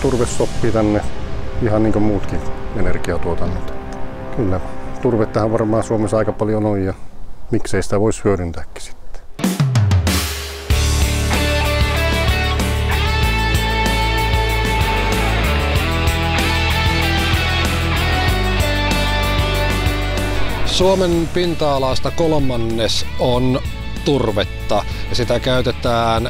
turve sopii tänne ihan niin kuin muutkin energiatuotannot. Kyllä, turvettahan varmaan Suomessa aika paljon on ja miksei sitä voisi hyödyntääkin sitten. Suomen pinta-alasta 1/3 on turvetta ja sitä käytetään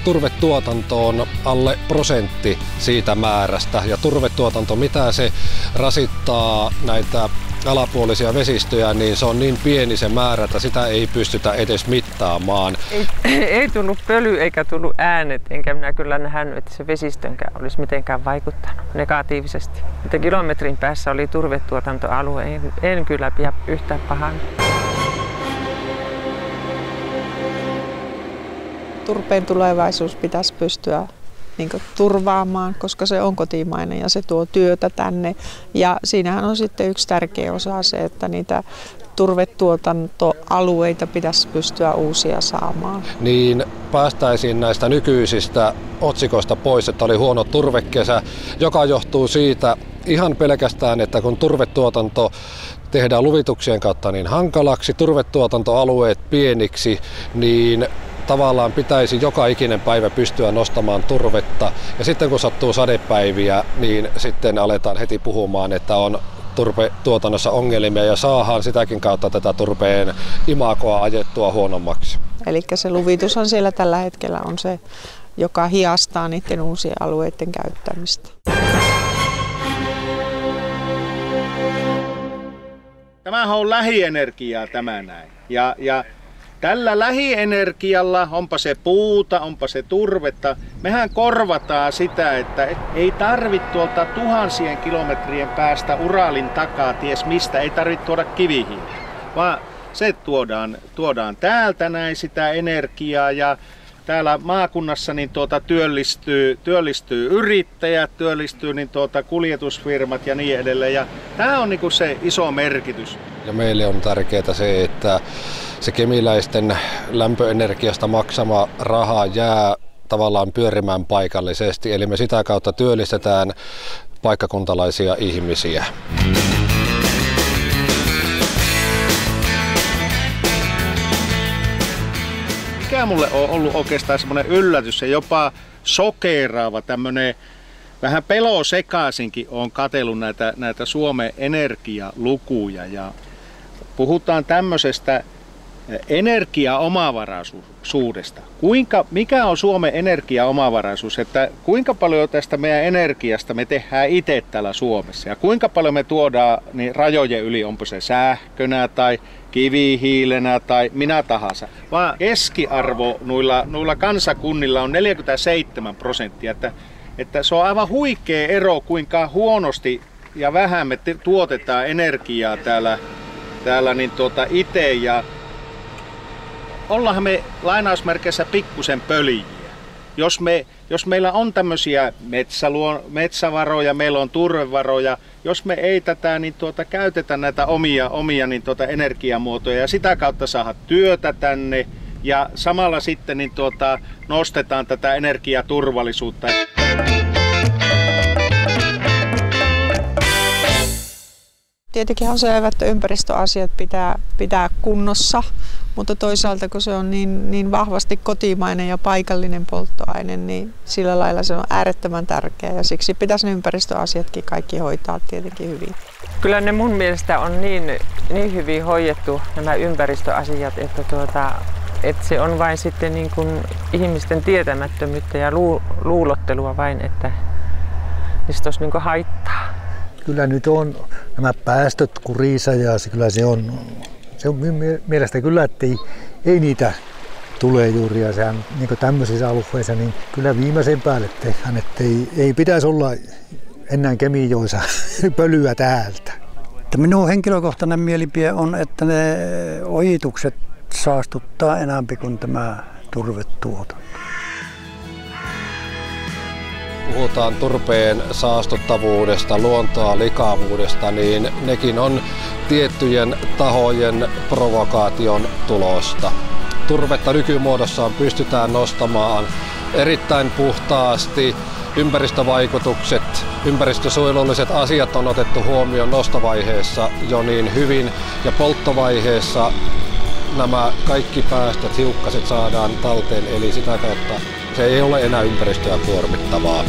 turvetuotantoon alle 1% siitä määrästä. Ja turvetuotanto, mitä se rasittaa näitä alapuolisia vesistöjä, niin se on niin pieni se määrä, että sitä ei pystytä edes mittaamaan. Ei tullut pöly eikä tullut äänet, enkä minä kyllä nähnyt, että se vesistönkään olisi mitenkään vaikuttanut negatiivisesti. Mutta kilometrin päässä oli turvetuotantoalue, en kyllä pidä yhtään pahana. Turpeen tulevaisuus pitäisi pystyä turvaamaan, koska se on kotimainen ja se tuo työtä tänne. Ja siinähän on sitten yksi tärkeä osa se, että niitä turvetuotantoalueita pitäisi pystyä uusia saamaan. Niin päästäisiin näistä nykyisistä otsikoista pois, että oli huono turvekesä, joka johtuu siitä ihan pelkästään, että kun turvetuotanto tehdään luvituksien kautta niin hankalaksi, turvetuotantoalueet pieniksi, niin tavallaan pitäisi joka ikinen päivä pystyä nostamaan turvetta. Ja sitten kun sattuu sadepäiviä, niin sitten aletaan heti puhumaan, että on turvetuotannossa ongelmia ja saadaan sitäkin kautta tätä turpeen imagoa ajettua huonommaksi. Eli se luvitushan siellä tällä hetkellä on se, joka hiastaa niiden uusien alueiden käyttämistä. Tämähän on lähienergiaa tämä näin. Ja tällä lähienergialla, onpa se puuta, onpa se turvetta, mehän korvataan sitä, että ei tarvitse tuolta tuhansien kilometrien päästä Uralin takaa ties mistä, ei tarvitse tuoda kivihiiltä, vaan se tuodaan täältä näin sitä energiaa ja täällä maakunnassa niin työllistyy yrittäjät, työllistyy niin kuljetusfirmat ja niin edelleen. Ja tämä on niinku se iso merkitys. Ja meille on tärkeää se, että se kemiläisten lämpöenergiasta maksama raha jää tavallaan pyörimään paikallisesti. Eli me sitä kautta työllistetään paikkakuntalaisia ihmisiä. Mikä mulle on ollut oikeastaan semmoinen yllätys ja jopa sokeraava tämmöinen, vähän pelosekaisinkin on katsellut näitä Suomen energialukuja ja puhutaan tämmöisestä energiaomavaraisuudesta. Mikä on Suomen energiaomavaraisuus, että kuinka paljon tästä meidän energiasta me tehdään itse täällä Suomessa ja kuinka paljon me tuodaan niin rajojen yli, onko se sähkönä tai kivihiilenä tai minä tahansa. Vaan keskiarvo noilla kansakunnilla on 47%, että se on aivan huikea ero, kuinka huonosti ja vähän me tuotetaan energiaa täällä niin itse ja ollaanhan me lainausmerkeissä pikkusen pölijiä. Jos meillä on tämmöisiä metsävaroja, meillä on turvevaroja, jos me ei tätä niin käytetä näitä omia niin energiamuotoja ja sitä kautta saada työtä tänne ja samalla sitten niin nostetaan tätä energiaturvallisuutta. Tietenkin on selvä, että ympäristöasiat pitää kunnossa, mutta toisaalta kun se on niin vahvasti kotimainen ja paikallinen polttoaine, niin sillä lailla se on äärettömän tärkeä ja siksi pitäisi ne ympäristöasiatkin kaikki hoitaa tietenkin hyvin. Kyllä ne mun mielestä on niin hyvin hoidettu nämä ympäristöasiat, että se on vain sitten niin kuin ihmisten tietämättömyyttä ja luulottelua vain, että niistä olisi niin kuin haittaa. Kyllä nyt on nämä päästöt kurissa ja kyllä se on mielestä kyllä, että ei niitä tule juuri ja sehän niin tämmöisissä alueissa niin kyllä viimeisen päälle tehdään, että ei pitäisi olla enää Kemijoissa pölyä täältä. Minun henkilökohtainen mielipide on, että ne ojitukset saastuttaa enemmän kuin tämä turvetuotanto. Puhutaan turpeen saastuttavuudesta, luontoa likavuudesta, niin nekin on tiettyjen tahojen provokaation tulosta. Turvetta nykymuodossaan pystytään nostamaan erittäin puhtaasti. Ympäristövaikutukset, ympäristösuojelulliset asiat on otettu huomioon nostovaiheessa jo niin hyvin ja polttovaiheessa nämä kaikki päästöt, hiukkaset saadaan talteen, eli sitä kautta se ei ole enää ympäristöä kuormittavaa.